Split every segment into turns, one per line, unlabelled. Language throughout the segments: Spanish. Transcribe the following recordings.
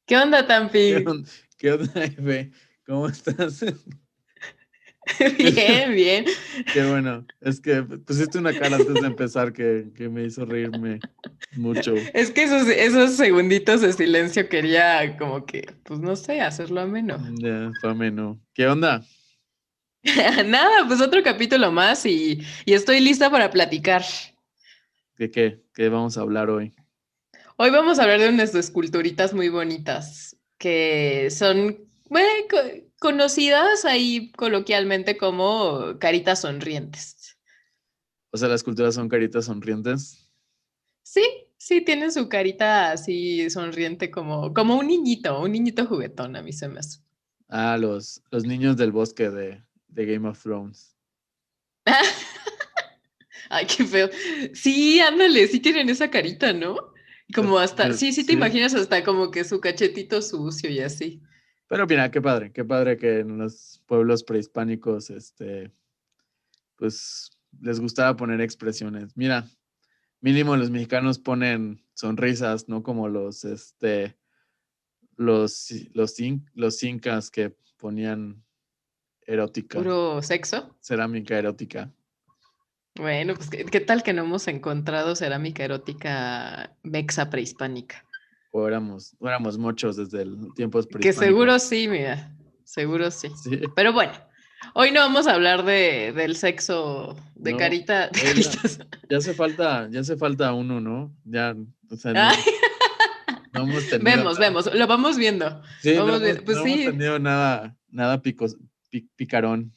¿Qué onda,
¿Qué
Tampi?
onda, qué onda, Efe? ¿Cómo estás?
Bien, bien.
Qué bueno. Es que pusiste una cara antes de empezar que me hizo reírme mucho.
Es que esos segunditos de silencio quería como que, pues no sé, hacerlo ameno.
Ya, fue ameno. ¿Qué onda?
Nada, pues otro capítulo más y estoy lista para platicar.
¿De qué? ¿Qué vamos a hablar hoy?
Hoy vamos a hablar de unas esculturitas muy bonitas que son, bueno, conocidas ahí coloquialmente como caritas sonrientes.
O sea, las culturas son caritas sonrientes.
Sí, sí, tienen su carita así sonriente como un niñito juguetón, a mí se me hace.
Ah, los niños del bosque de Game of Thrones.
Ay, qué feo. Sí, ándale, sí tienen esa carita, ¿no? Como hasta, sí, te
Sí.
imaginas hasta como que su cachetito sucio y así.
Pero mira, qué padre que en los pueblos prehispánicos, pues les gustaba poner expresiones. Mira, mínimo los mexicanos ponen sonrisas, no como los incas que ponían erótica,
Puro sexo.
cerámica erótica.
Bueno, pues ¿qué tal que no hemos encontrado cerámica erótica mexa prehispánica?
O éramos muchos desde tiempos
Que seguro
prehispánicos.
sí, mira, seguro sí.
Sí,
Pero bueno, hoy no vamos a hablar del sexo de
no,
carita, de
hoy ya,
caritas.
ya hace falta uno, ¿no? Ya, o sea, no,
Ay,
no hemos tenido
vemos,
nada.
vemos, lo vamos viendo.
Sí, no
Vamos
hemos,
viendo. Pues
no hemos
sí,
tenido nada picarón.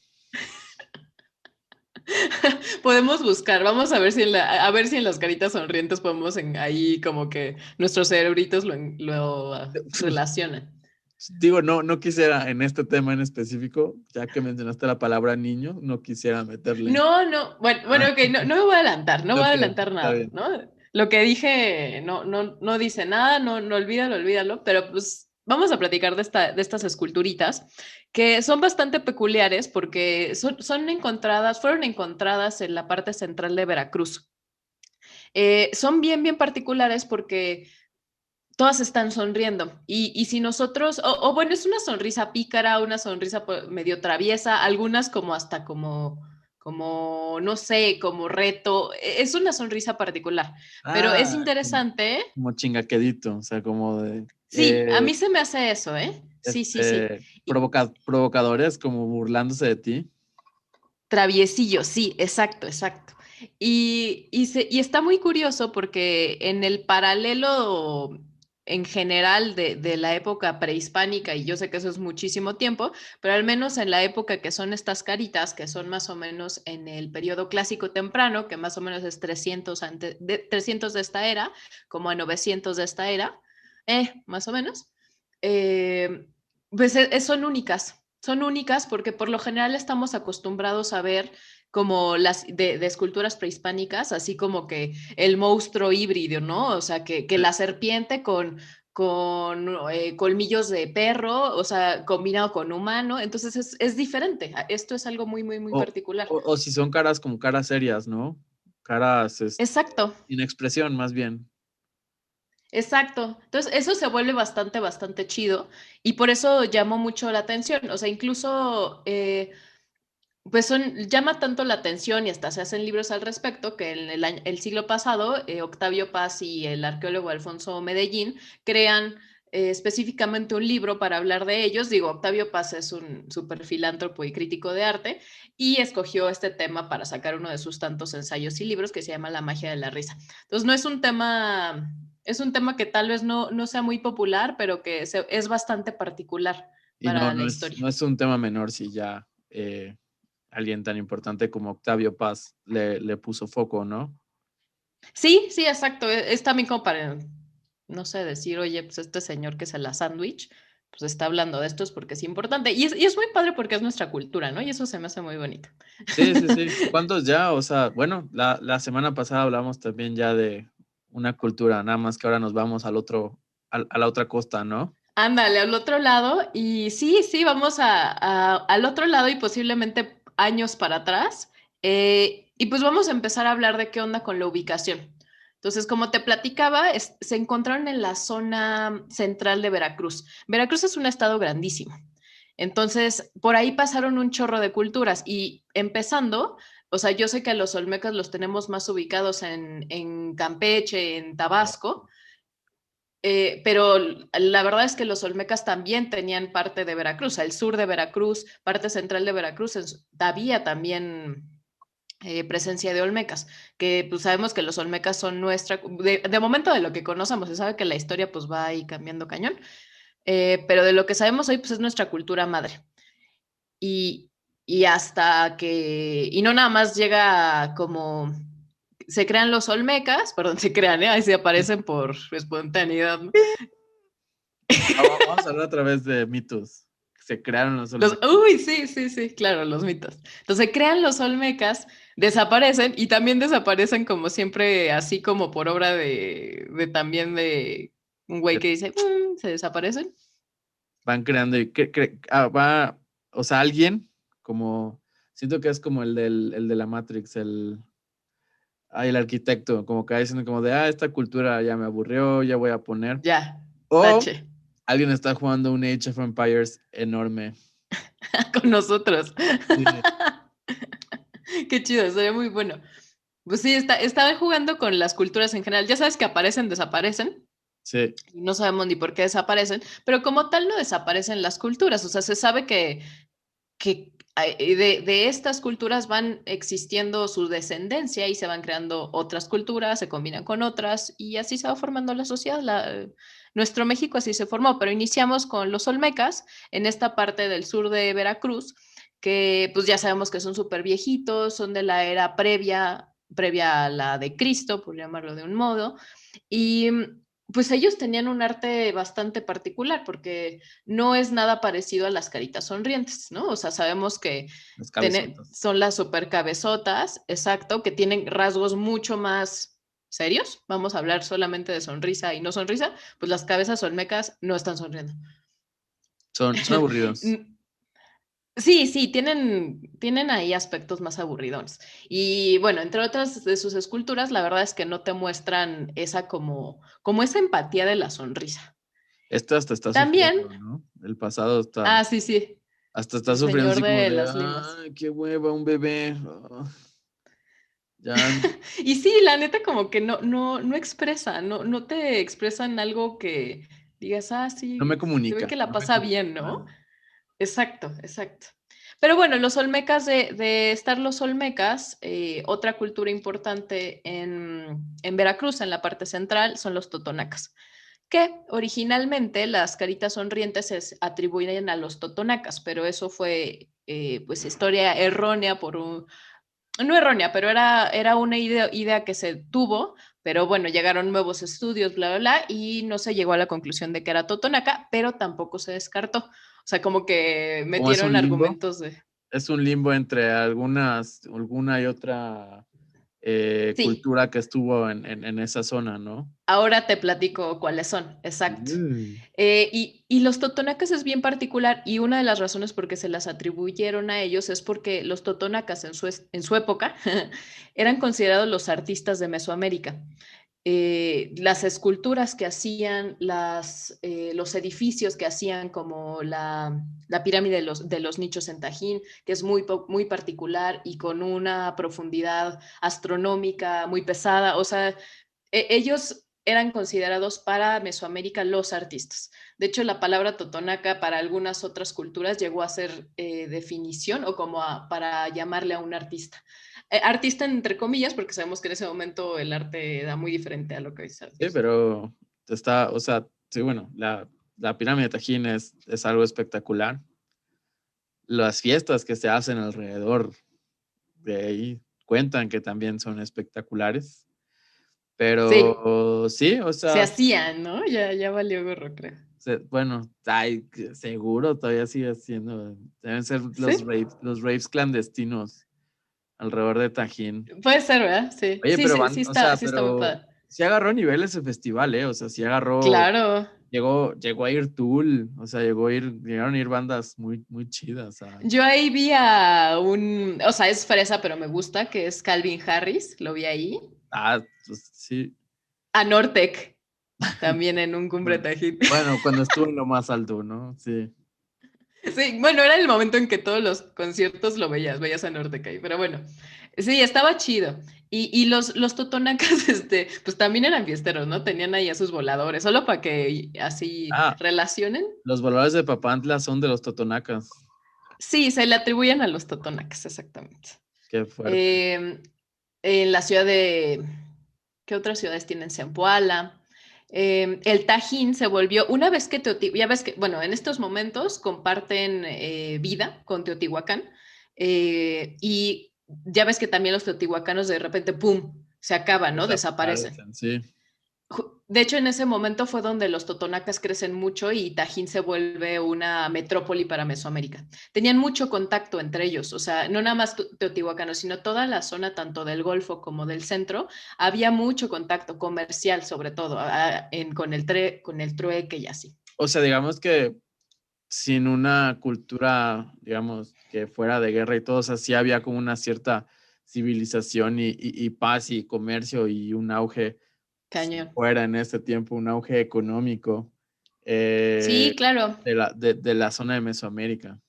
podemos buscar, vamos a ver si a ver si en las caritas sonrientes podemos ahí como que nuestros cerebritos lo relacionan.
Digo, no quisiera en este tema en específico, ya que mencionaste la palabra niño, no quisiera meterle.
No, bueno,
Ah,
ok, no me voy a adelantar, no voy a
ok,
adelantar
está
nada,
bien.
¿no? Lo que dije no dice nada, no olvídalo, pero pues vamos a platicar de estas esculturitas que son bastante peculiares porque fueron encontradas en la parte central de Veracruz. Son bien particulares porque todas están sonriendo. Y si nosotros, o bueno, es una sonrisa pícara, una sonrisa medio traviesa, algunas como hasta como, no sé, como reto. Es una sonrisa particular, pero es
Ah,
interesante.
como chingaquedito, o sea, como de
Sí, a mí se me hace eso, ¿eh? Sí.
provocadores, como burlándose de ti.
Traviesillo, sí, exacto. Y está muy curioso porque en el paralelo en general de la época prehispánica, y yo sé que eso es muchísimo tiempo, pero al menos en la época que son estas caritas, que son más o menos en el periodo clásico temprano, que más o menos es 300 de esta era, como a 900 de esta era, más o menos, eh, pues son únicas porque por lo general estamos acostumbrados a ver como las de esculturas prehispánicas, así como que el monstruo híbrido, ¿no? O sea, que la serpiente con colmillos de perro, o sea, combinado con humano, entonces es diferente. Esto es algo muy
O,
particular.
o si son caras como caras serias, ¿no? Caras,
Exacto,
sin expresión, más bien.
exacto. Entonces, eso se vuelve bastante chido y por eso llamó mucho la atención. O sea, incluso pues llama tanto la atención y hasta se hacen libros al respecto que en el siglo pasado Octavio Paz y el arqueólogo Alfonso Medellín crean específicamente un libro para hablar de ellos. Digo, Octavio Paz es un super filántropo y crítico de arte y escogió este tema para sacar uno de sus tantos ensayos y libros que se llama La magia de la risa. Entonces, no es un tema, es un tema que tal vez no sea muy popular, pero que es bastante particular
Y no,
para
no
la
es,
historia.
no es un tema menor si ya alguien tan importante como Octavio Paz le puso foco, ¿no?
Sí, exacto. Es también como para, no sé, decir, oye, pues este señor que es la sándwich, pues está hablando de esto es porque es importante. Y es muy padre porque es nuestra cultura, ¿no? Y eso se me hace muy bonito.
Sí. ¿Cuántos ya? O sea, bueno, la semana pasada hablamos también ya de una cultura, nada más que ahora nos vamos a la otra costa, ¿no?
Ándale, al otro lado. Y sí, vamos al otro lado y posiblemente años para atrás. Y pues vamos a empezar a hablar de qué onda con la ubicación. Entonces, como te platicaba, se encontraron en la zona central de Veracruz. Veracruz es un estado grandísimo. Entonces, por ahí pasaron un chorro de culturas y empezando, o sea, yo sé que a los olmecas los tenemos más ubicados en Campeche, en Tabasco, pero la verdad es que los olmecas también tenían parte de Veracruz, el sur de Veracruz, parte central de Veracruz, había también presencia de olmecas, que pues sabemos que los olmecas son de momento de lo que conocemos, se sabe que la historia pues va ahí cambiando cañón, pero de lo que sabemos hoy pues es nuestra cultura madre. Y, y hasta que, y no nada más llega como, se crean los olmecas, perdón, se crean, ahí se aparecen por espontaneidad, ¿no?
Vamos a hablar otra vez de mitos. Se crearon los olmecas.
Uy, sí, sí, sí, claro, los mitos. Entonces crean los olmecas, desaparecen y también desaparecen como siempre, así como por obra de también de un güey que dice, se desaparecen.
Van creando y o sea, alguien como, siento que es como el de la Matrix, el arquitecto, como que va diciendo como de, esta cultura ya me aburrió, ya voy a poner.
Ya,
O
tache,
alguien está jugando un Age of Empires enorme.
con nosotros.
Sí,
Qué chido, sería muy bueno. Pues sí, estaba jugando con las culturas en general. Ya sabes que aparecen, desaparecen.
sí.
Y no sabemos ni por qué desaparecen, pero como tal no desaparecen las culturas. O sea, se sabe que de estas culturas van existiendo su descendencia y se van creando otras culturas, se combinan con otras y así se va formando la sociedad. Nuestro México así se formó, pero iniciamos con los olmecas en esta parte del sur de Veracruz, que pues ya sabemos que son súper viejitos, son de la era previa a la de Cristo, por llamarlo de un modo, y pues ellos tenían un arte bastante particular porque no es nada parecido a las caritas sonrientes, ¿no? O sea, sabemos que
Las cabezotas.
son las super cabezotas, exacto, que tienen rasgos mucho más serios. Vamos a hablar solamente de sonrisa y no sonrisa, pues las cabezas olmecas no están sonriendo.
Son aburridos.
Sí, sí, tienen ahí aspectos más aburridones. Y bueno, entre otras de sus esculturas, la verdad es que no te muestran esa como esa empatía de la sonrisa.
Este hasta está
También,
sufriendo, ¿no? El pasado
sí, sí,
hasta está
el
sufriendo
señor
así como
de
de,
las limas.
qué hueva, un bebé. Ya
Y sí, la neta como que no expresa, no te expresan algo que digas,
no me
sí, se ve
comunica,
que la
no me
pasa
comunica
bien, ¿no?
nada.
Exacto, exacto. Pero bueno, los olmecas, de estar los olmecas, otra cultura importante en Veracruz, en la parte central, son los totonacas, que originalmente las caritas sonrientes se atribuyen a los totonacas, pero eso fue pues historia errónea no errónea, pero era una idea que se tuvo, pero bueno, llegaron nuevos estudios, bla, bla, bla, y no se llegó a la conclusión de que era totonaca, pero tampoco se descartó. O sea, como que
Como
metieron argumentos de...
es un limbo entre alguna y otra
Sí,
cultura que estuvo en esa zona, ¿no?
ahora te platico cuáles son, exacto.
Mm.
Y los totonacas es bien particular y una de las razones por qué se las atribuyeron a ellos es porque los totonacas en su época eran considerados los artistas de Mesoamérica. Las esculturas que hacían, los edificios que hacían, como la pirámide de los nichos en Tajín, que es muy particular y con una profundidad astronómica muy pesada. O sea, ellos eran considerados para Mesoamérica los artistas. De hecho, la palabra totonaca para algunas otras culturas llegó a ser definición o como para llamarle a un artista. Artista entre comillas, porque sabemos que en ese momento el arte era muy diferente a lo que es
Sí,
artista.
pero o sea, sí, bueno, la pirámide de Tajín es algo espectacular. Las fiestas que se hacen alrededor de ahí cuentan que también son espectaculares.
Sí,
Pero sí, o
se
sea,
hacían, ¿no? Ya valió gorro, creo.
bueno, seguro todavía sigue siendo. Deben ser
Sí,
los raves clandestinos alrededor de Tajín.
puede ser, ¿verdad? Sí,
Oye,
sí,
pero
sí,
o sea,
sí está muy
pero
padre.
sí agarró nivel ese festival, ¿eh? O sea, sí agarró,
Claro.
llegó a ir Tool, o sea, llegaron a ir bandas muy, muy chidas.
Yo ahí vi o sea, es fresa, pero me gusta, que es Calvin Harris, lo vi ahí.
Pues, sí.
A Nortec, también en un Cumbre
Bueno,
Tajín.
bueno, cuando estuvo en lo más alto, ¿no? Sí.
Sí, bueno, era el momento en que todos los conciertos lo veías a Nortec ahí, pero bueno, sí, estaba chido. Y los totonacas, pues también eran fiesteros, ¿no? Tenían ahí a sus voladores, solo para que así
Ah,
relacionen.
los voladores de Papantla son de los totonacas.
Sí, se le atribuyen a los totonacas, exactamente.
Qué fuerte.
Eh, en la ciudad de, ¿qué otras ciudades tienen? Zempoala. El Tajín se volvió, una vez que Teotihuacán, ya ves que, bueno, en estos momentos comparten vida con Teotihuacán y ya ves que también los teotihuacanos de repente, ¡pum!, se acaban, ¿no? Desaparecen.
Desaparecen, sí.
De hecho, en ese momento fue donde los totonacas crecen mucho y Tajín se vuelve una metrópoli para Mesoamérica. Tenían mucho contacto entre ellos, o sea, no nada más teotihuacanos, sino toda la zona, tanto del Golfo como del centro, había mucho contacto comercial, sobre todo, con el trueque y así.
O sea, digamos que sin una cultura, digamos, que fuera de guerra y todo, o sea, sí había como una cierta civilización y paz y comercio y un auge, si
Cañón.
fuera en este tiempo, un auge económico
Sí, claro.
de la zona de Mesoamérica.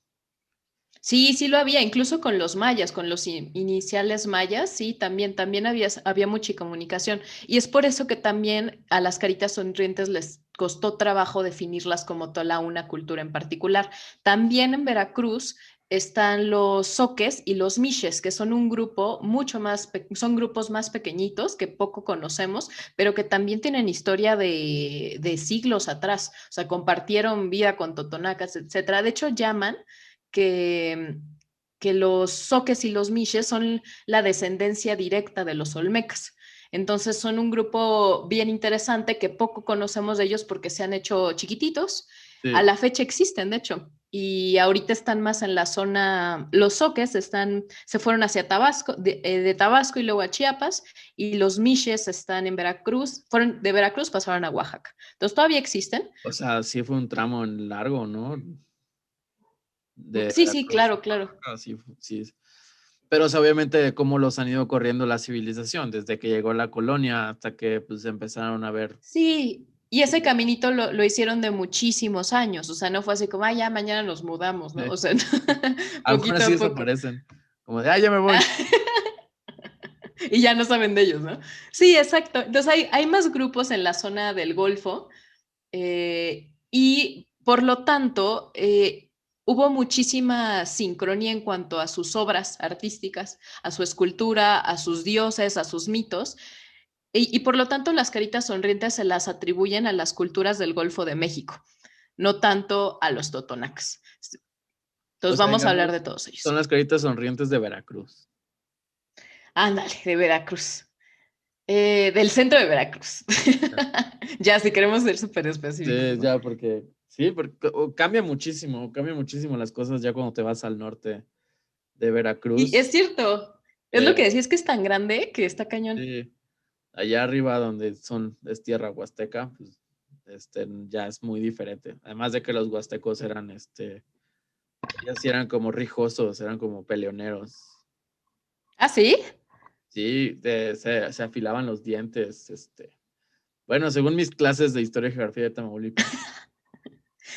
Sí, sí lo había, incluso con los mayas, con los iniciales mayas, sí, también había mucha comunicación. Y es por eso que también a las caritas sonrientes les costó trabajo definirlas como toda una cultura en particular. También en Veracruz están los zoques y los miches, que son un grupo mucho más, son grupos más pequeñitos que poco conocemos, pero que también tienen historia de siglos atrás. O sea, compartieron vida con totonacas, etcétera. De hecho, llaman que, que los soques y los miches son la descendencia directa de los olmecas. Entonces son un grupo bien interesante que poco conocemos de ellos porque se han hecho chiquititos. A
Sí.
la fecha existen, de hecho, y ahorita están más en la zona, los soques se fueron hacia Tabasco, de Tabasco y luego a Chiapas, y los miches están en Veracruz, fueron de Veracruz, pasaron a Oaxaca. Entonces todavía existen.
O sea, sí fue un tramo largo, ¿no? De
Sí, sí,
Veracruz a
claro, claro.
Oaxaca, sí, sí. Pero o sea, obviamente cómo los han ido corriendo la civilización, desde que llegó la colonia hasta que pues empezaron a ver.
Sí, y ese caminito lo hicieron de muchísimos años, o sea, no fue así como, ya mañana nos mudamos, ¿no? O sea,
Algunas
poquito
sí
a poco.
desaparecen, como de, ya me voy.
Y ya no saben de ellos, ¿no? Sí, exacto. Entonces hay más grupos en la zona del Golfo y por lo tanto hubo muchísima sincronía en cuanto a sus obras artísticas, a su escultura, a sus dioses, a sus mitos. Y por lo tanto, las caritas sonrientes se las atribuyen a las culturas del Golfo de México, no tanto a los totonacas.
O
Entonces,
sea,
vamos a hablar de
digamos,
todos
son
ellos.
las caritas sonrientes de Veracruz.
Ándale, de Veracruz. Del centro de Veracruz. Ya, si queremos ser súper específicos,
Sí,
¿no?
ya, porque sí, porque cambia muchísimo las cosas ya cuando te vas al norte de
Y
Veracruz.
es cierto, es lo que
Eh,
decía, es que es tan grande que está cañón.
sí, allá arriba donde es tierra huasteca, pues ya es muy diferente. Además de que los huastecos eran, ellos sí eran como rijosos, eran como peleoneros.
¿Ah, sí?
Sí, se afilaban los dientes, Bueno, según mis clases de historia y geografía de Tamaulipas.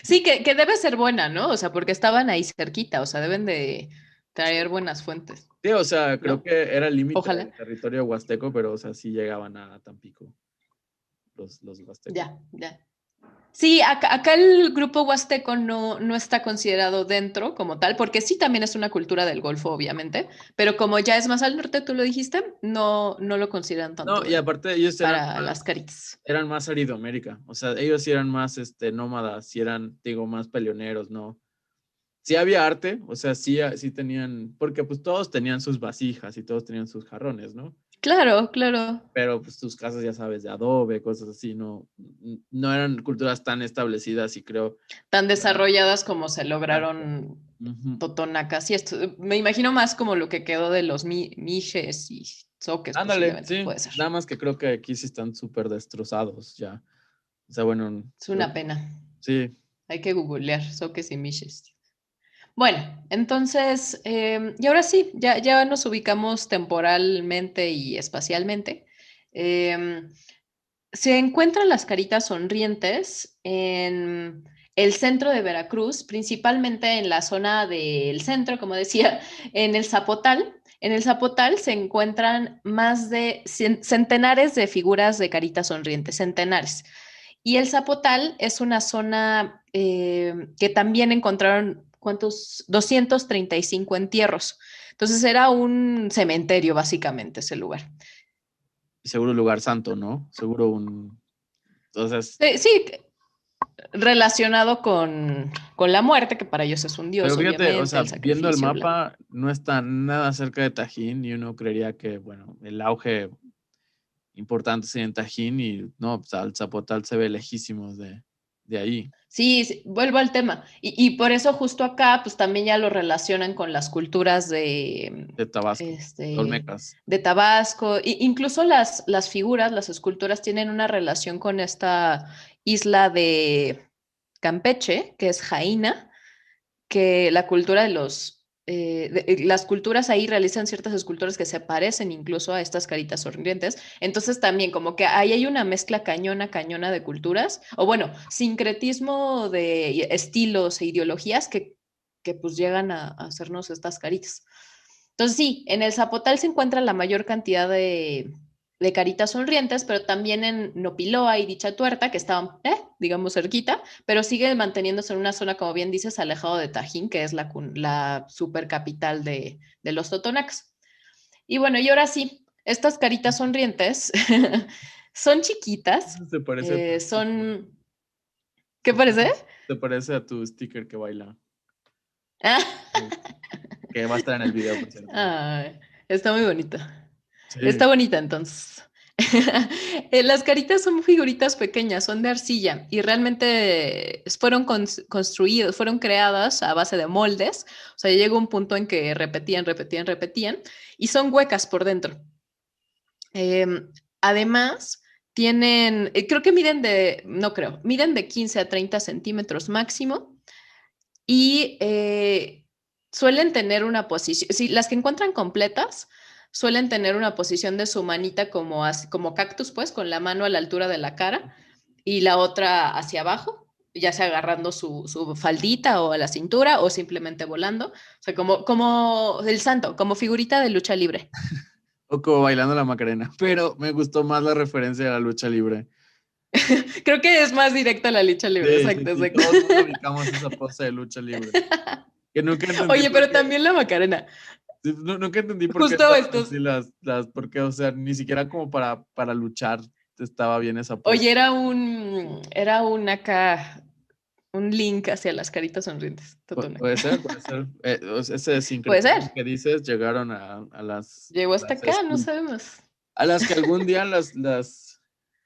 Sí, que debe ser buena, ¿no? O sea, porque estaban ahí cerquita, o sea, deben de traer buenas fuentes,
Sí, o sea, creo
¿no?
que era el límite
Ojalá.
del territorio huasteco, pero, o sea, sí llegaban a Tampico los huastecos.
Ya, ya. Sí, acá el grupo huasteco no está considerado dentro como tal, porque sí también es una cultura del Golfo, obviamente, pero como ya es más al norte, tú lo dijiste, no lo consideran
No,
tanto
y aparte ellos
para las caritas.
eran más Aridoamérica, o sea, ellos sí eran más, nómadas, sí eran, digo, más peleoneros, ¿no? Sí había arte, o sea, sí tenían, porque pues todos tenían sus vasijas y todos tenían sus jarrones, ¿no?
Claro, claro.
Pero pues tus casas, ya sabes, de adobe, cosas así, no eran culturas tan establecidas y creo.
Tan desarrolladas como se
Exacto.
lograron
Ujú.
totonacas y esto. Me imagino más como lo que quedó de los mijes y zoques,
Ándale,
posiblemente,
sí,
puede ser.
nada más que creo que aquí sí están súper destrozados ya. O sea, bueno,
Es una pena.
sí,
Hay que googlear zoques y mijes. Bueno, entonces, y ahora sí, ya nos ubicamos temporalmente y espacialmente. Em, se encuentran las caritas sonrientes en el centro de Veracruz, principalmente en la zona del centro, como decía, en el Zapotal. En el Zapotal se encuentran más de centenares de figuras de caritas sonrientes, centenares. Y el Zapotal es una zona que también encontraron, ¿cuántos? 235 entierros. Entonces era un cementerio, básicamente, ese lugar.
Seguro lugar santo, ¿no? Seguro un... Entonces,
Sí, relacionado con la muerte, que para ellos es un dios,
pero fíjate, o
obviamente,
sea,
el
viendo el
sacrificio, bla.
mapa, no está nada cerca de Tajín y uno creería que, bueno, el auge importante es en Tajín y no, pues, el Zapotal se ve lejísimos de ahí,
Sí, sí, vuelvo al tema. Y por eso justo acá, pues también ya lo relacionan con las culturas
de Tabasco,
este,
Olmecas.
de Tabasco. Incluso las figuras, las esculturas tienen una relación con esta isla de Campeche, que es Jaina, que la cultura de las culturas ahí realizan ciertas esculturas que se parecen incluso a estas caritas sonrientes. Entonces también como que ahí hay una mezcla cañona, cañona de culturas, o bueno, sincretismo de estilos e ideologías que pues llegan a hacernos estas caritas. Entonces sí, en el Zapotal se encuentra la mayor cantidad de caritas sonrientes, pero también en Nopiloa y Dicha Tuerta, que estaban, digamos, cerquita, pero sigue manteniéndose en una zona, como bien dices, alejado de Tajín, que es la super capital de los totonacas. Y bueno, y ahora sí, estas caritas sonrientes son chiquitas,
Se parece a tu sticker.
son... ¿Qué parece?
Se parece a tu sticker que baila,
Ah,
que va a estar en el video, por cierto.
ay, está muy bonito.
Sí.
Está bonita entonces. Las caritas son figuritas pequeñas, son de arcilla y realmente fueron construidos, fueron creadas a base de moldes. O sea, llegó un punto en que repetían, repetían, repetían y son huecas por dentro. Además, tienen, creo que miden no creo, miden de 15 a 30 centímetros máximo y suelen tener una posición, sí, las que encuentran completas suelen tener una posición de su manita como cactus, pues, con la mano a la altura de la cara y la otra hacia abajo, ya sea agarrando su faldita o a la cintura o simplemente volando. O sea, como el santo, como figurita de lucha libre.
O como bailando la Macarena, pero me gustó más la referencia a la lucha libre.
Creo que es más directa la lucha libre,
Sí, sí,
exacto,
sí,
exacto.
todo el mundo ubicamos esa pose de lucha libre. Que nunca entendí
Oye,
por
pero
qué,
también la Macarena.
sí, nunca entendí por qué
Justo
estaban
estos.
así porque, o sea, ni siquiera como para luchar estaba bien esa pose.
Oye, era un acá, un link hacia las caritas sonrientes, Totonac.
Puede ser. Ese
Puede
sincretismo
ser.
que dices llegaron a
Llegó hasta
las
acá, no sabemos.
a las que algún día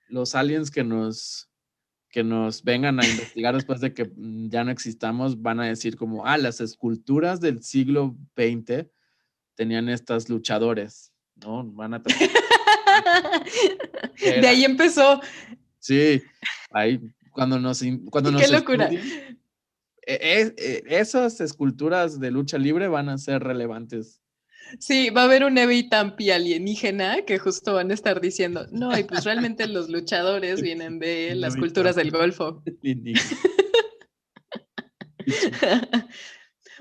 los aliens que nos vengan a investigar después de que ya no existamos van a decir como, las esculturas del siglo XX tenían estas luchadores, ¿no? Van a tratar que
De
eran,
ahí empezó.
sí, ahí cuando
Qué
nos
locura.
estudien, esas esculturas de lucha libre van a ser relevantes.
Sí, va a haber un Evi Tampi alienígena que justo van a estar diciendo, no, y pues realmente los luchadores vienen de
Un
las culturas del Golfo.
alienígena. Qué chido.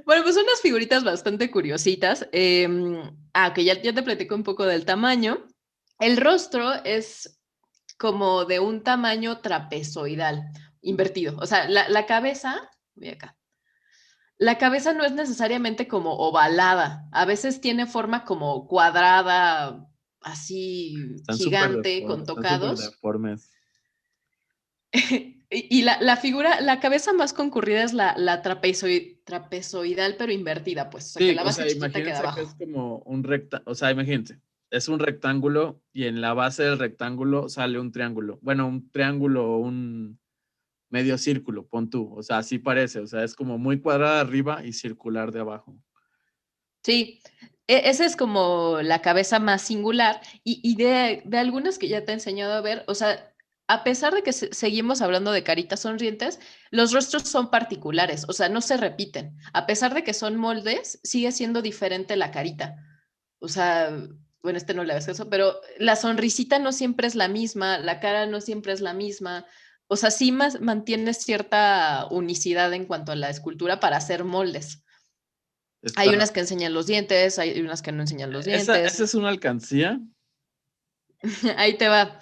Bueno, pues unas figuritas bastante curiositas. Que ya te platico un poco del tamaño. El rostro es como de un tamaño trapezoidal, invertido. O sea, la cabeza, voy acá. La cabeza no es necesariamente como ovalada, a veces tiene forma como cuadrada, así gigante, con
Están súper
tocados.
deformes.
Y la figura, la cabeza más concurrida es la trapezoidal, pero invertida, pues, o sea, que
Sí,
la
o
base
sea,
chiquita queda
imagínense que es
abajo.
como un rectángulo, o sea, imagínense, es un rectángulo y en la base del rectángulo sale un triángulo. Bueno, un triángulo o un medio círculo, pon tú, o sea, así parece, o sea, es como muy cuadrada arriba y circular de abajo.
Sí, esa es como la cabeza más singular y de algunas que ya te he enseñado a ver, o sea, a pesar de que seguimos hablando de caritas sonrientes, los rostros son particulares, o sea, no se repiten. A pesar de que son moldes, sigue siendo diferente la carita. O sea, bueno, no le hagas eso, pero la sonrisita no siempre es la misma, la cara no siempre es la misma. O sea, sí mantienes cierta unicidad en cuanto a la escultura para hacer moldes. Hay
Está,
unas que enseñan los dientes, hay unas que no enseñan los
esa
dientes.
es una alcancía.
Ahí te va.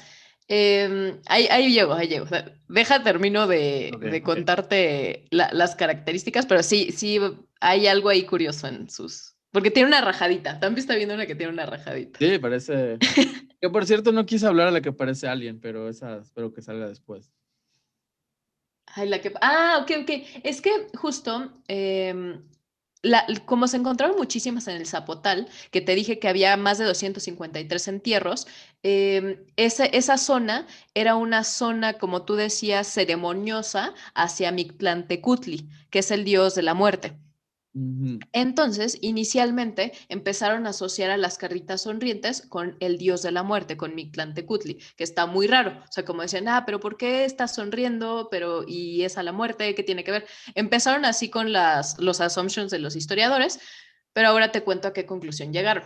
Ahí llego, ahí llego. O sea, termino
Ok,
de
ok.
contarte las características, pero sí hay algo ahí curioso en sus... Porque tiene una rajadita. También está viendo una que tiene una rajadita.
Sí, parece. Que por cierto, no quise hablar a la que parece Alien, pero esa espero que salga después.
Ay, ok, ok. Es que justo, como se encontraron muchísimas en el Zapotal, que te dije que había más de 253 entierros, esa zona era una zona, como tú decías, ceremoniosa hacia Mictlantecutli, que es el dios de la muerte.
Ujú.
Entonces, inicialmente empezaron a asociar a las carritas sonrientes con el dios de la muerte, con Mictlantecutli, que está muy raro. O sea, como decían, pero ¿por qué estás sonriendo? Pero, ¿y es a la muerte? ¿Qué tiene que ver? Empezaron así con los assumptions de los historiadores, pero ahora te cuento a qué conclusión llegaron.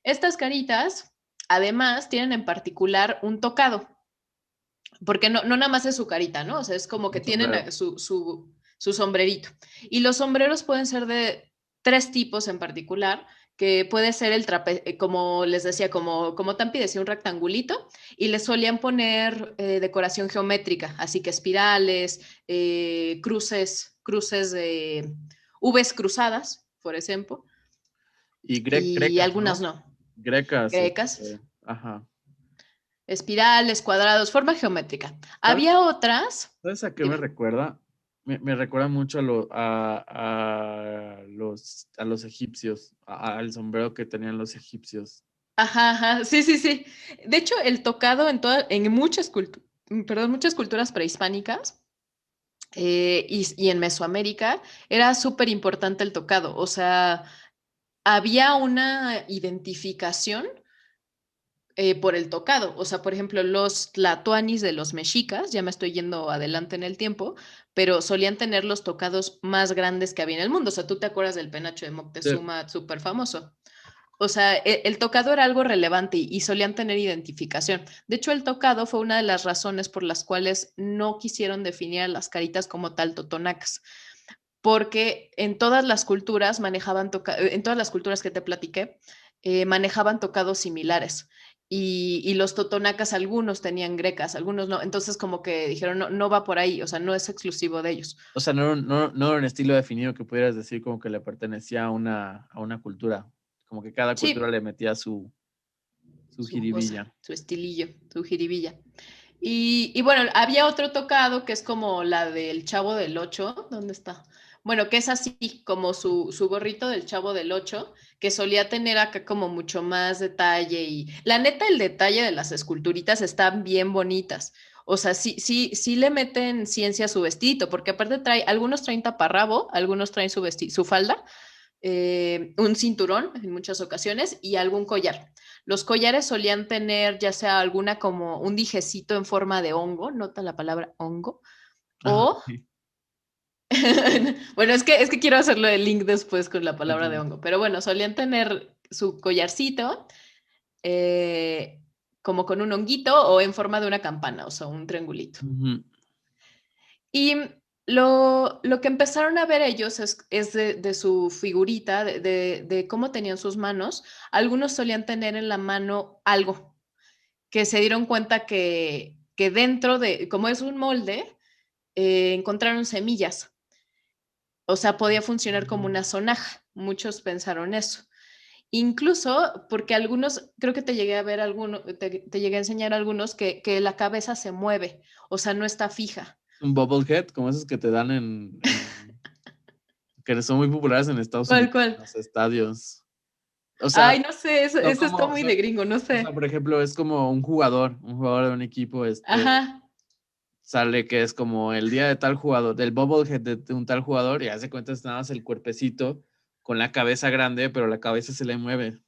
Estas caritas, además, tienen en particular un tocado, porque no nada más es su carita, ¿no? O sea, es como que
Un
tienen
sombrero.
su sombrerito. Y los sombreros pueden ser de tres tipos en particular, que puede ser como les decía, como Tampi decía, un rectangulito, y le solían poner decoración geométrica, así que espirales, cruces de Vs cruzadas, por ejemplo,
Y
y
grecas,
algunas
¿no?
no,
Grecas,
grecas,
ajá.
espirales, cuadrados, forma geométrica.
¿Sabes,
Había otras,
sabes a qué me
dime.
recuerda? Me recuerda mucho a los egipcios, al sombrero que tenían los egipcios.
Ajá, ajá, sí, sí, sí. De hecho, el tocado en muchas culturas prehispánicas y en Mesoamérica era súper importante el tocado. O sea, había una identificación por el tocado. O sea, por ejemplo, los tlatoanis de los mexicas, ya me estoy yendo adelante en el tiempo, pero solían tener los tocados más grandes que había en el mundo. O sea, tú te acuerdas del penacho de
Sí,
Moctezuma, súper famoso. O sea, el tocado era algo relevante y solían tener identificación. De hecho, el tocado fue una de las razones por las cuales no quisieron definir a las caritas como tal totonacas, porque en todas las culturas en todas las culturas que te platiqué, manejaban tocados similares. Y los totonacas, algunos tenían grecas, algunos no. Entonces, como que dijeron, no va por ahí, o sea, no es exclusivo de ellos.
o sea, no era un estilo definido que pudieras decir como que le pertenecía a una cultura, como que cada cultura
Sí,
le metía su
su cosa,
jiribilla.
su estilillo, su jiribilla. Y bueno, había otro tocado que es como la del Chavo del Ocho. ¿Dónde está? Bueno, que es así, como su gorrito del Chavo del Ocho, que solía tener acá como mucho más detalle. Y la neta, el detalle de las esculturitas están bien bonitas. O sea, sí le meten ciencia a su vestidito, porque aparte algunos traen taparrabo, algunos traen su falda, un cinturón en muchas ocasiones y algún collar. Los collares solían tener ya sea alguna como un dijecito en forma de hongo, nota la palabra hongo,
Ajá,
o,
sí,
bueno, es que quiero hacerlo el link después con la palabra de
ok.
hongo, pero bueno, solían tener su collarcito eh, como con un honguito o en forma de una campana, o sea, un triangulito.
Ujú.
Y lo que empezaron a ver ellos es de su figurita, de cómo tenían sus manos. Algunos solían tener en la mano algo, que se dieron cuenta que dentro como es un molde, encontraron semillas. O sea, podía funcionar como una sonaja. Muchos pensaron eso. Incluso porque algunos, creo que te llegué a ver algunos, te llegué a enseñar algunos que la cabeza se mueve, o sea, no está fija.
Un bobblehead, como esos que te dan que son muy populares en Estados
¿Cuál,
Unidos, en
cuál?
los estadios. O sea,
Ay, no sé,
son
eso está
como,
muy
son,
de gringo, no
o sea,
sé.
por ejemplo, es como un jugador de un equipo,
Ajá.
sale que es como el día de tal jugador, del bobblehead de un tal jugador, y hace cuentas nada más el cuerpecito con la cabeza grande, pero la cabeza se le mueve.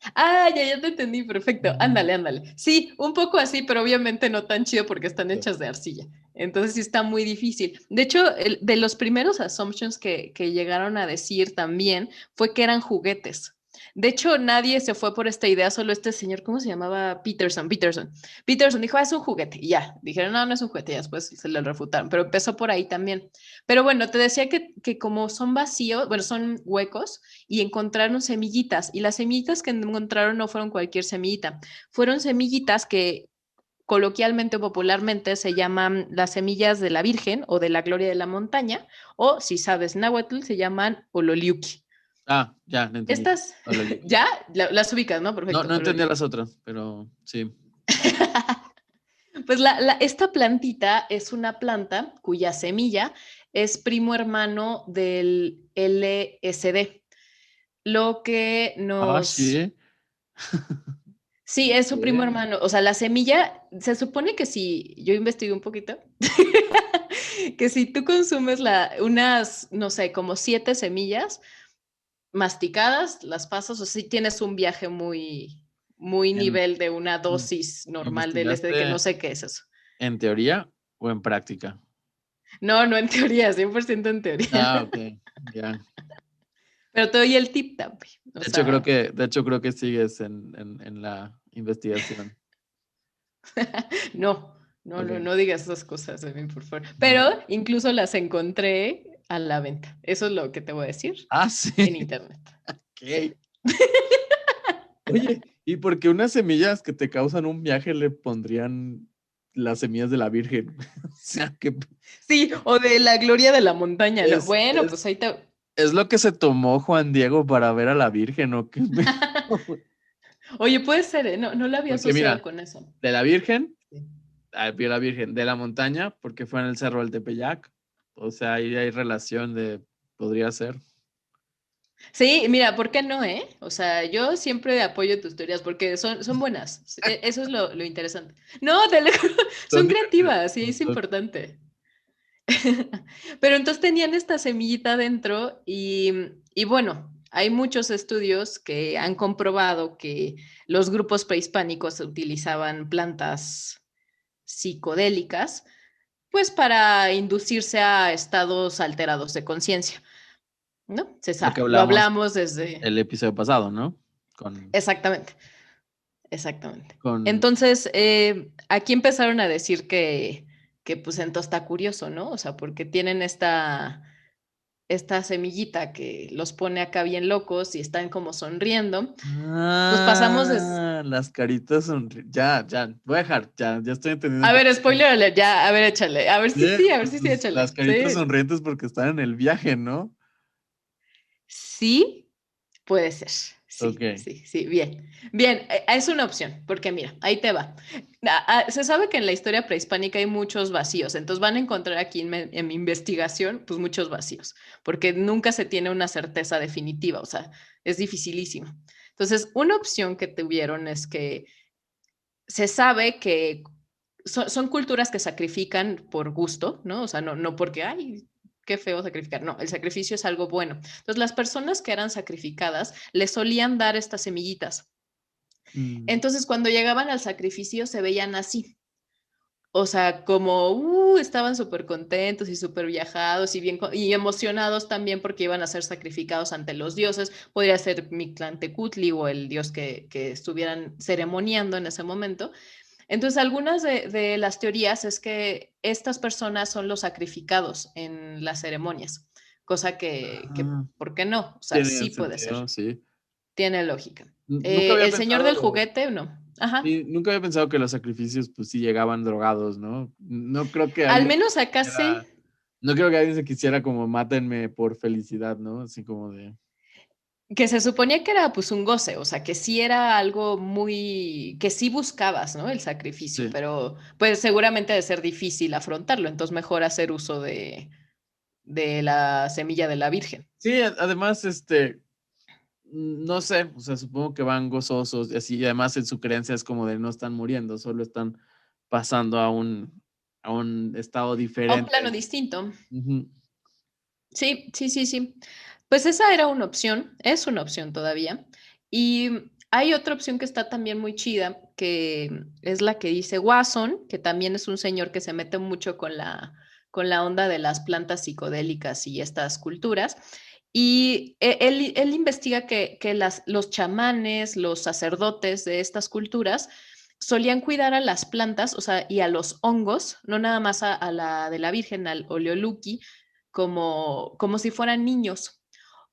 Ya te entendí, perfecto.
Ujú.
Ándale, ándale. Sí, un poco así, pero obviamente no tan chido porque están
Sí.
hechas de arcilla. Entonces sí está muy difícil. De hecho, de los primeros assumptions que llegaron a decir también fue que eran juguetes. De hecho, nadie se fue por esta idea, solo este señor, ¿cómo se llamaba? Peterson dijo, es un juguete. Y ya, dijeron, no, no es un juguete, y después se lo refutaron, pero empezó por ahí también. Pero bueno, te decía que como son vacíos, bueno, son huecos, y encontraron semillitas, y las semillitas que encontraron no fueron cualquier semillita, fueron semillitas que coloquialmente o popularmente se llaman las semillas de la Virgen o de la Gloria de la Montaña, o si sabes náhuatl, se llaman ololiuqui.
Ah, ya, lo entendí.
Estas, ya las ubicas, ¿no?
No,
Perfecto.
no entendía las otras, pero sí.
Pues esta plantita es una planta cuya semilla es primo hermano del LSD, lo que
Ah,
nos...
sí.
Sí, es su primo
Ok.
hermano. O sea, la semilla, se supone que si, yo investigué un poquito, que si tú consumes unas, no sé, como 7 semillas masticadas, las pasas, o si tienes un viaje muy
En-
nivel de una
in-
dosis normal de LSD, que no
¿Investigaste
sé qué es eso.
en teoría o en práctica?
No, no en teoría, 100% en teoría.
Ah, ok, ya.
Pero te doy el tip también. O sea,
De hecho, creo que sigues en la investigación.
no, no, no,
Ok.
no digas esas cosas de mí, por favor.
No.
Pero incluso las encontré a la venta. Eso es lo que te voy a decir
Ah, sí.
en internet. Sí.
Ok. Oye, ¿y por qué unas semillas que te causan un viaje le pondrían las semillas de la Virgen? O sea, que
Sí, o de la gloria de la montaña, ¿no?
es,
Bueno,
es,
pues ahí te...
es lo que se tomó Juan Diego para ver a la Virgen, ¿o qué?
Oye, puede ser, ¿eh? No, no lo había
Porque
asociado
mira,
con eso.
de la Virgen,
Sí.
vio la Virgen, de la montaña, porque fue en el Cerro del Tepeyac. O sea, ahí hay relación de, podría ser.
Sí, mira, ¿por qué no, eh? O sea, yo siempre apoyo tus teorías porque son buenas. Eso es lo interesante. No,
Son
son
divertidas.
creativas, sí, es importante. Pero entonces tenían esta semillita dentro y bueno, hay muchos estudios que han comprobado que los grupos prehispánicos utilizaban plantas psicodélicas, pues para inducirse a estados alterados de conciencia, ¿no? Se
Lo que
sabe, lo
hablamos
hablamos desde...
el episodio pasado, ¿no? Con,
Exactamente, exactamente.
con,
Entonces, aquí empezaron a decir que pues entonces está curioso, ¿no? O sea, porque tienen esta semillita que los pone acá bien locos y están como sonriendo. Pues pasamos de...
las caritas Ya, ya, voy a dejar, ya estoy entendiendo
A
un
ver,
poquito.
spoiler alert, ya, a ver, échale. A ver si sí,
Pues, las
échale.
caritas
Sí,
sonrientes porque están en el viaje, ¿no?
sí, puede ser.
Ok.
Sí, sí, sí, bien. Bien, es una opción, porque mira, ahí te va. Se sabe que en la historia prehispánica hay muchos vacíos, entonces van a encontrar aquí en mi investigación, pues muchos vacíos, porque nunca se tiene una certeza definitiva, o sea, es dificilísimo. Entonces, una opción que tuvieron es que se sabe que son culturas que sacrifican por gusto, ¿no? O sea, no porque, ay, qué feo sacrificar. No, el sacrificio es algo bueno. Entonces, las personas que eran sacrificadas les solían dar estas semillitas.
Mm.
Entonces, cuando llegaban al sacrificio, se veían así. O sea, como estaban súper contentos y súper viajados y bien y emocionados también porque iban a ser sacrificados ante los dioses. Podría ser Mictlantecutli o el dios que estuvieran ceremoniando en ese momento. Entonces, algunas de las teorías es que estas personas son los sacrificados en las ceremonias, cosa que
Ah,
¿por qué no? O sea,
tiene
sí puede ser,
sentido, sí.
tiene lógica.
Nunca había
El señor del
pensado,
juguete, no. Ajá.
sí, nunca había pensado que los sacrificios, pues sí llegaban drogados, ¿no? No creo que
Al
alguien
menos acá
quisiera,
sí.
no creo que alguien se quisiera como mátenme por felicidad, ¿no? Así como de.
Que se suponía que era pues un goce, o sea, que sí era algo muy, que sí buscabas, ¿no? El sacrificio,
Sí.
pero pues seguramente ha de ser difícil afrontarlo, entonces mejor hacer uso de la semilla de la Virgen.
Sí, además, no sé, o sea, supongo que van gozosos y así, y además en su creencia es como de no están muriendo, solo están pasando a un estado
A un plano
diferente.
distinto.
Ujú.
Sí, sí, sí, sí. Pues esa era una opción, es una opción todavía. Y hay otra opción que está también muy chida, que es la que dice Wasson, que también es un señor que se mete mucho con la onda de las plantas psicodélicas y estas culturas. Y él investiga que los chamanes, los sacerdotes de estas culturas solían cuidar a las plantas, o sea, y a los hongos, no nada más a la de la Virgen, al Oleoluki, como si fueran niños.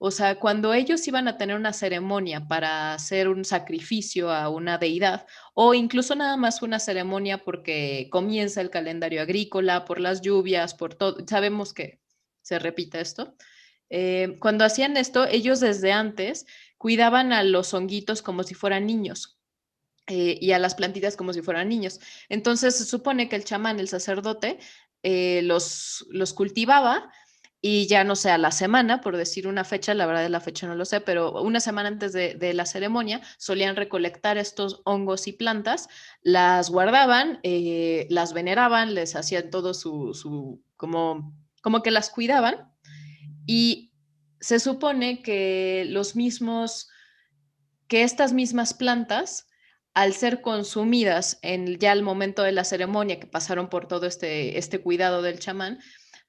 O sea, cuando ellos iban a tener una ceremonia para hacer un sacrificio a una deidad, o incluso nada más una ceremonia porque comienza el calendario agrícola, por las lluvias, por todo, sabemos que se repite esto. Cuando hacían esto, ellos desde antes cuidaban a los honguitos como si fueran niños. Y a las plantitas como si fueran niños. Entonces se supone que el chamán, el sacerdote, los cultivaba y ya no sé, a la semana, por decir una fecha, la verdad de la fecha no lo sé, pero una semana antes de la ceremonia solían recolectar estos hongos y plantas, las guardaban, las veneraban, les hacían todo como que las cuidaban y se supone que que estas mismas plantas, al ser consumidas ya al momento de la ceremonia, que pasaron por todo este cuidado del chamán,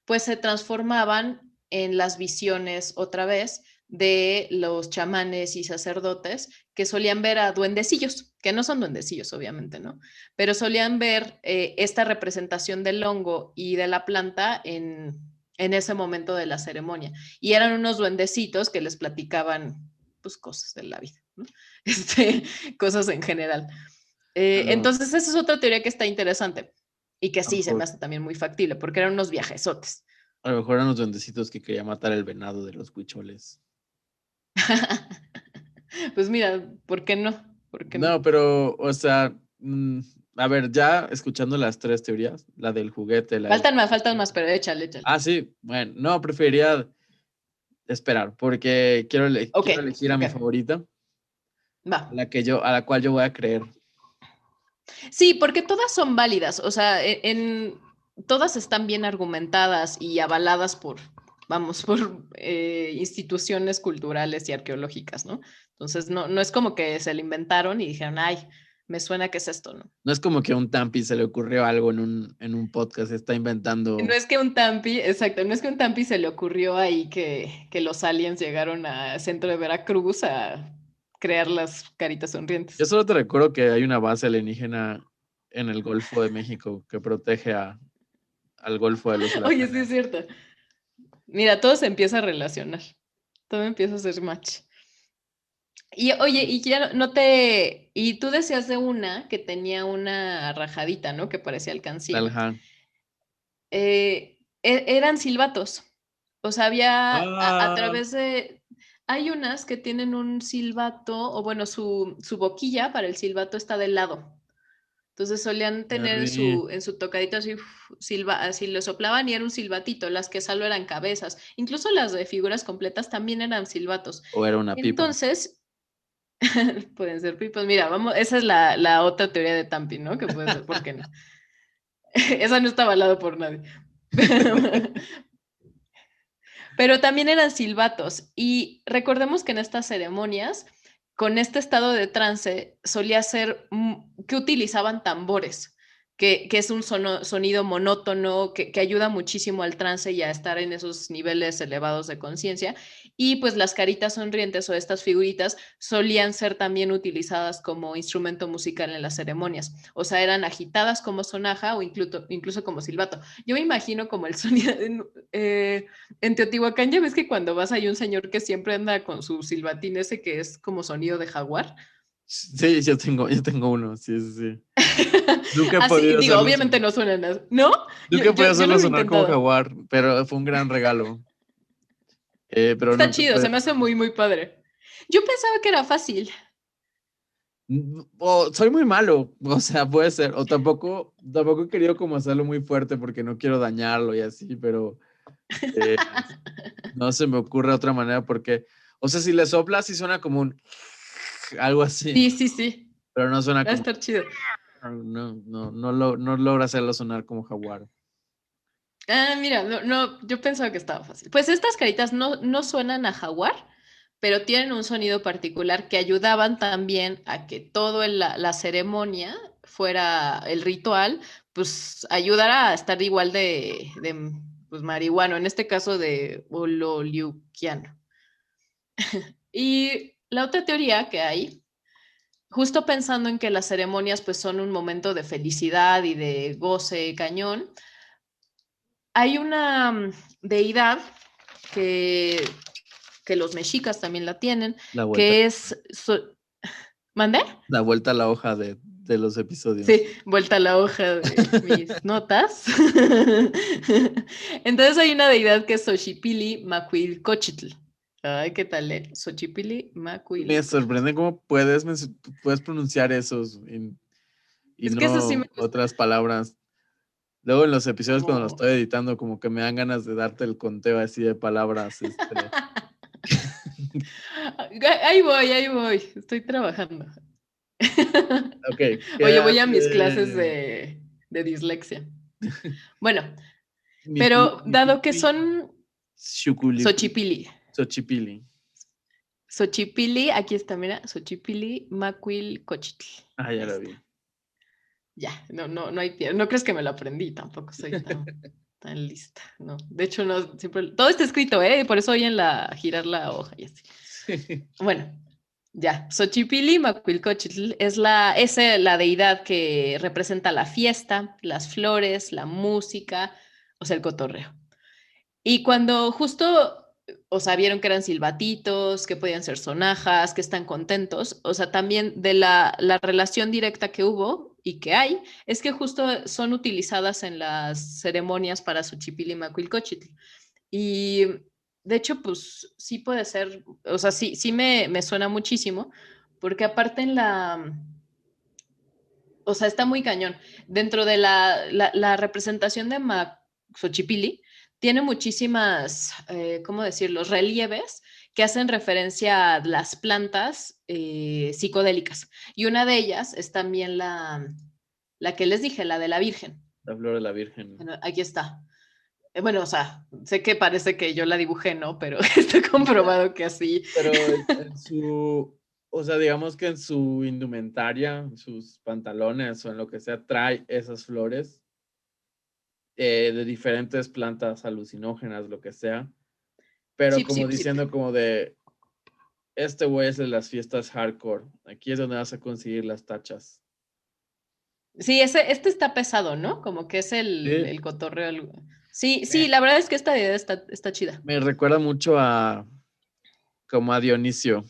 pues se transformaban en las visiones otra vez de los chamanes y sacerdotes que solían ver a duendecillos, que no son duendecillos, obviamente, ¿no? Pero solían ver esta representación del hongo y de la planta en ese momento de la ceremonia. Y eran unos duendecitos que les platicaban, pues, cosas de la vida, ¿no? Este, cosas en general.
A lo,
Entonces, esa es otra teoría que está interesante y que
a lo
sí se me
mejor,
hace también muy factible, porque eran unos viajesotes.
a lo mejor eran los duendecitos que quería matar el venado de los huicholes.
Pues mira, ¿por qué no? ¿Por qué no?
No, pero, o sea, a ver, ya escuchando las tres teorías, la del juguete, la del...
Faltan más, pero échale, échale.
Ah, sí, bueno, no, preferiría esperar, porque
Ok,
quiero elegir a
ok,
mi favorita,
va.
a la cual yo voy a creer.
Sí, porque todas son válidas, o sea, todas están bien argumentadas y avaladas vamos, por instituciones culturales y arqueológicas, ¿no? Entonces, no es como que se lo inventaron y dijeron, ay, me suena que es esto, ¿no?
No es como que a un Tampi se le ocurrió algo en un podcast, está
No
inventando.
es que un Tampi, exacto, no es que un Tampi se le ocurrió ahí que los aliens llegaron al centro de Veracruz a crear las caritas
Yo
sonrientes.
solo te recuerdo que hay una base alienígena en el Golfo de México que protege al Golfo de los
Oye, sí es
huracanes.
cierto. Mira, todo se empieza a relacionar, todo empieza a ser match. Y oye, y ya no te... Y tú decías de una que tenía una rajadita, ¿no? Que parecía alcancía.
Ajá.
Eran silbatos. O sea, había a
Ah,
través de... Hay unas que tienen un silbato, o bueno, su boquilla para el silbato está del lado. Entonces solían
ya
tener
vi.
en su tocadito así, así lo soplaban y era un silbatito. Las que solo eran cabezas. Incluso las de figuras completas también eran silbatos.
O era una pipa.
Entonces, pueden ser pipas. Mira, vamos, esa es la otra teoría de Tampi, ¿no? Que puede ser, ¿por qué no? Esa no está avalada por nadie. Pero también eran silbatos. Y recordemos que en estas ceremonias, con este estado de trance, solía ser que utilizaban tambores, que es un sonido monótono, que ayuda muchísimo al trance y a estar en esos niveles elevados de conciencia. Y pues las caritas sonrientes o estas figuritas solían ser también utilizadas como instrumento musical en las ceremonias. O sea, eran agitadas como sonaja o incluso como silbato. Yo me imagino como el sonido... En Teotihuacán ya ves que cuando vas hay un señor que siempre anda con su silbatín ese que es como sonido de jaguar.
Sí, yo tengo uno, sí, sí, sí. Nunca he
Así,
podido
digo,
hacerlo
obviamente
sonar.
no suena nada. ¿No?
Nunca he podido
Yo no
hacerlo
lo he
sonar como
intentado.
jaguar, pero fue un gran regalo. Pero
Está
nunca he
chido, se
podido.
me hace muy, muy padre. Yo pensaba que era fácil.
O soy muy malo, o sea, puede ser. O tampoco he querido como hacerlo muy fuerte porque no quiero dañarlo y así, pero eh, no se me ocurre otra manera porque, o sea, si le soplas sí suena como un algo así,
Sí, sí, sí.
pero no suena
Va a
como,
estar chido.
no logra hacerlo sonar como jaguar.
Ah, mira, yo pensaba que estaba fácil. Pues estas caritas no suenan a jaguar, pero tienen un sonido particular que ayudaban también a que todo la ceremonia fuera el ritual, pues ayudara a estar igual de pues, marihuano, en este caso de ololiuquiano. Y la otra teoría que hay, justo pensando en que las ceremonias pues son un momento de felicidad y de goce cañón, hay una deidad que, que los mexicas también la tienen,
La vuelta,
que es... ¿Mandé?
la vuelta a la hoja de los
Sí,
episodios.
vuelta a la hoja de mis notas. Entonces hay una deidad que es Xochipilli Macuilcochitl. Ay, ¿qué tal, Xochipilli
Me
Macuilcochitl.
sorprende cómo puedes pronunciar esos y
Es que eso sí me
no
gusta.
otras palabras. Luego en los episodios cuando los
Como...
estoy editando, como que me dan ganas de darte el conteo así de palabras,
Ahí voy, estoy trabajando.
Ok,
Oye, voy a
quédate.
mis clases de dislexia. Bueno,
Mipi,
pero dado que
mipipi,
son
xuculipi,
Xochipilli,
xochipili.
Xochipilli, aquí está, mira, Xochipilli Macuilcochitl.
Ah, ya
Ahí
la
está.
vi.
Ya, no hay pierde. No crees que me lo aprendí, tampoco soy tan lista. No, de hecho, no, siempre. Todo está escrito, ¿eh? Por eso oyen girar la hoja y así.
Sí.
Bueno, ya. Xochipilli Macuilcochitl es la deidad que representa la fiesta, las flores, la música, o sea, el cotorreo. Y cuando justo, o sea, vieron que eran silbatitos, que podían ser sonajas, que están contentos, o sea, también de la relación directa que hubo y que hay, es que justo son utilizadas en las ceremonias para Xochipilli-Macuilcochitl. Y de hecho, pues sí puede ser, o sea, sí me suena muchísimo, porque aparte o sea, está muy cañón. Dentro de la representación de Xochipilli, tiene muchísimas, ¿cómo decirlo?, relieves que hacen referencia a las plantas psicodélicas. Y una de ellas es también la que les dije, la de la Virgen.
La flor de la Virgen.
Bueno, aquí está. Bueno, o sea, sé que parece que yo la dibujé, ¿no? Pero está comprobado que así.
Pero en su, o sea, digamos que en su indumentaria, en sus pantalones o en lo que sea, trae esas flores de diferentes plantas alucinógenas, lo que sea, pero
Sip,
como
sip, sip.
diciendo como de, este güey es de las fiestas hardcore, aquí es donde vas a conseguir las tachas.
Sí, este está pesado, ¿no? Como que es el,
Sí,
el cotorreo. Sí,
me,
sí, la verdad es que esta idea está chida.
me recuerda mucho a, como a Dionisio.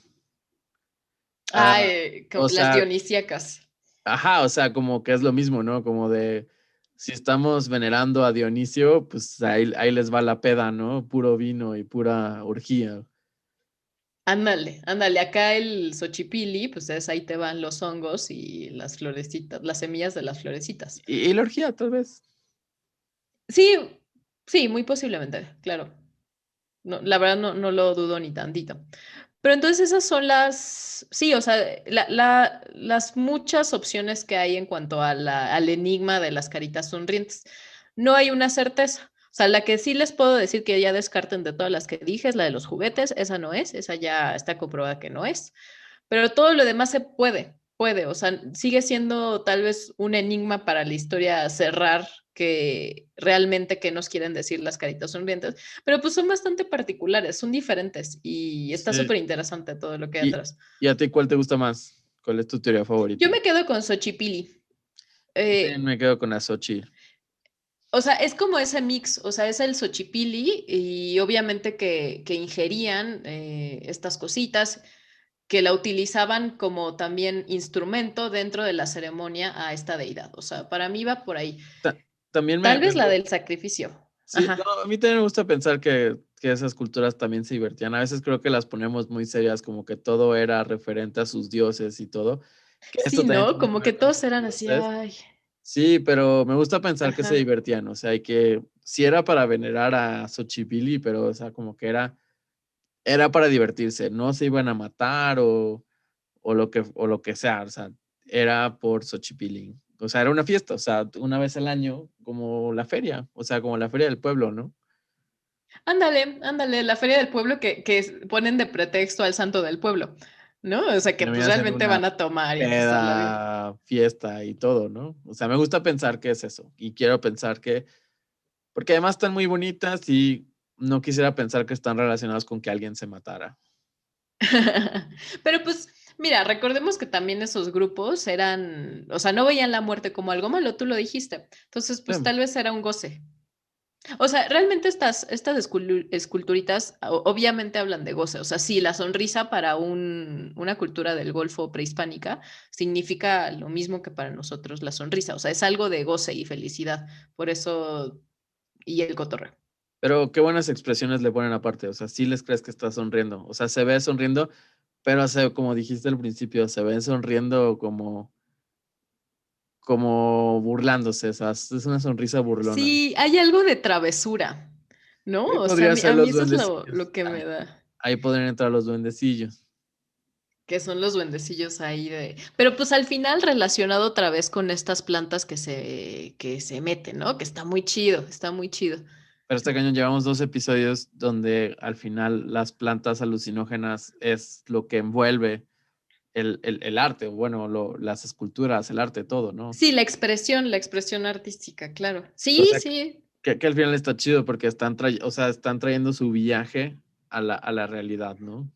Ah,
Ah, o
las
sea,
dionisíacas.
ajá, o sea, como que es lo mismo, ¿no? Como de, si estamos venerando a Dionisio, pues ahí les va la peda, ¿no? Puro vino y pura orgía.
Ándale, ándale. Acá el Xochipilli, pues es ahí te van los hongos y las florecitas, las semillas de las florecitas.
Y la orgía, tal vez.
Sí, sí, muy posiblemente, claro. No, la verdad no lo dudo ni tantito. Pero entonces esas son sí, o sea, las muchas opciones que hay en cuanto al enigma de las caritas sonrientes. No hay una certeza. O sea, la que sí les puedo decir que ya descarten de todas las que dije es la de los juguetes, esa no es, esa ya está comprobada que no es. Pero todo lo demás se puede, o sea, sigue siendo tal vez un enigma para la historia cerrar que realmente qué nos quieren decir las caritas sonrientes, pero pues son bastante particulares, son diferentes y está
Sí.
súper interesante todo lo que hay
¿Y,
atrás.
y a ti cuál te gusta más? ¿Cuál es tu teoría
Yo
favorita?
me quedo con Xochipilli.
Yo también
Eh,
me quedo con Asochi.
o sea, es como ese mix, o sea, es el Xochipilli y obviamente que ingerían estas cositas que la utilizaban como también instrumento dentro de la ceremonia a esta deidad. O sea, para mí va por ahí.
También
Tal vez la del sacrificio.
sí, no,
Ajá.
a mí también me gusta pensar que esas culturas también se divertían. A veces creo que las ponemos muy serias, como que todo era referente a sus dioses y todo. Que esto
Sí,
también
¿no?
tiene que
Como que
ver con
todos
sus
eran así,
dioses.
ay,
Sí, pero me gusta pensar que se
ajá.
divertían, o sea, y que sí era para venerar a Xochipilli, pero, o sea, como que era para divertirse, no se iban a matar o lo que sea, o sea, era por Xochipilli. O sea, era una fiesta, o sea, una vez al año, como la feria, o sea, como la feria del pueblo, ¿no?
Ándale, ándale, la feria del pueblo que ponen de pretexto al santo del pueblo, ¿no? O sea, que pues
Termina siendo
realmente
una
van a tomar y a pasarla bien.
peda, fiesta y todo, ¿no? O sea, me gusta pensar que es eso, y quiero pensar que porque además están muy bonitas y no quisiera pensar que están relacionadas con que alguien se matara.
Pero pues, mira, recordemos que también esos grupos eran, o sea, no veían la muerte como algo malo, tú lo dijiste. Entonces, pues
Sí.
tal vez era un goce. O sea, realmente estas esculturitas obviamente hablan de goce. O sea, sí, la sonrisa para una cultura del Golfo prehispánica significa lo mismo que para nosotros la sonrisa. O sea, es algo de goce y felicidad. Por eso, y el cotorreo.
Pero qué buenas expresiones le ponen aparte, o sea, sí les crees que está sonriendo, o sea, se ve sonriendo, pero como dijiste al principio, se ven sonriendo como burlándose, o sea, es una sonrisa burlona.
Sí, hay algo de travesura, ¿no?
Ahí
O sea,
podría ser
a mí
los
eso es lo
duendecillos,
que me da.
ahí podrían entrar los duendecillos.
Que son los duendecillos ahí de... Pero pues al final relacionado otra vez con estas plantas que se meten, ¿no? Que está muy chido, está muy chido.
Pero este cañón llevamos 2 episodios donde al final las plantas alucinógenas es lo que envuelve el arte, bueno, las esculturas, el arte, todo, ¿no?
Sí, la expresión artística, claro.
O
Sí,
sea,
sí.
que al final está chido porque o sea, están trayendo su viaje a la realidad, ¿no?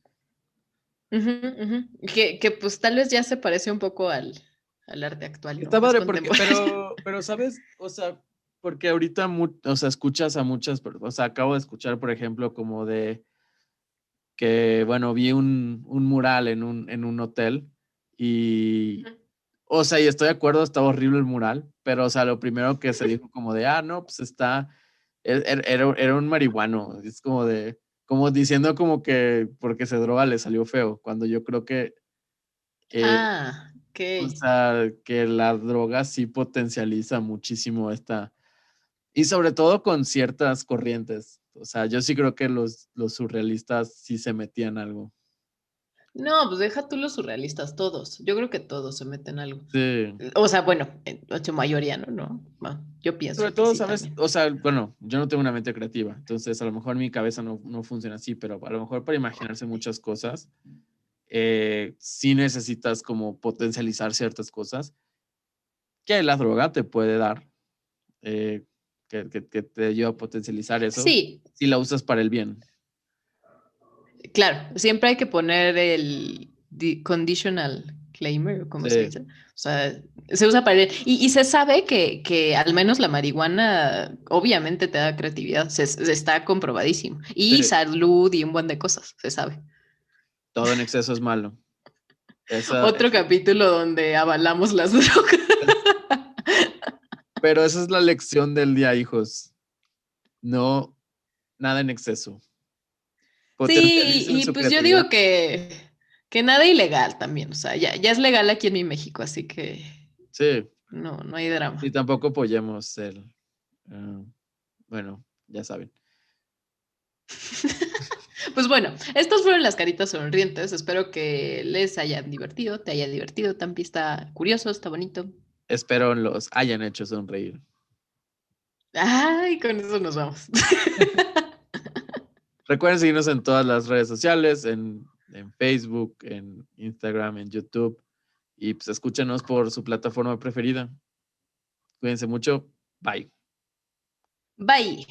Ujú, ujú. Que pues tal vez ya se parece un poco al arte actual, ¿no?
Está
Más
padre porque,
contemporáneo.
pero, ¿sabes? O sea, porque ahorita, o sea, escuchas a muchas, o sea, acabo de escuchar, por ejemplo, como de que, bueno, vi un mural en un hotel y,
Ujú.
o sea, y estoy de acuerdo, estaba horrible el mural, pero, o sea, lo primero que se dijo como de, no, pues era un marihuano, es como diciendo como que porque se droga le salió feo, cuando yo creo que, eh,
Ah, ok.
o sea, que la droga sí potencializa muchísimo y sobre todo con ciertas corrientes, o sea, yo sí creo que los surrealistas sí se metían algo.
No, pues deja tú los surrealistas, todos. Yo creo que todos se meten algo.
Sí.
O sea, bueno, en su mayoría, ¿no? No, bueno, yo
Sobre
pienso que
todo,
sí
¿sabes?
también.
O sea, bueno, yo no tengo una mente creativa, entonces a lo mejor mi cabeza no funciona así, pero a lo mejor para imaginarse muchas cosas, sí necesitas como potencializar ciertas cosas que la droga te puede dar, eh, que te ayuda a potencializar eso,
Sí,
si la usas para el bien.
claro, siempre hay que poner el conditional claimer, o como se
Sí,
dice. O sea, se usa para... Y se sabe que al menos la marihuana obviamente te da creatividad, está comprobadísimo. Y
sí,
salud y un buen de cosas, se sabe.
todo en exceso es malo. Esa,
Otro capítulo donde avalamos las drogas.
pero esa es la lección del día, hijos. No, nada en exceso.
Sí,
Potencialicen
y
su
pues yo
creatividad.
digo que nada ilegal también, o sea, ya es legal aquí en mi México, así que
Sí,
no hay
y
drama.
tampoco apoyemos ah, bueno, ya saben.
Pues bueno, estas fueron las caritas sonrientes, espero que les hayan divertido, te haya divertido, también está curioso, está bonito.
Espero los hayan hecho sonreír.
Ay, con eso nos vamos.
Recuerden seguirnos en todas las redes sociales, en Facebook, en Instagram, en YouTube. Y pues escúchenos por su plataforma preferida. Cuídense mucho. Bye.
Bye.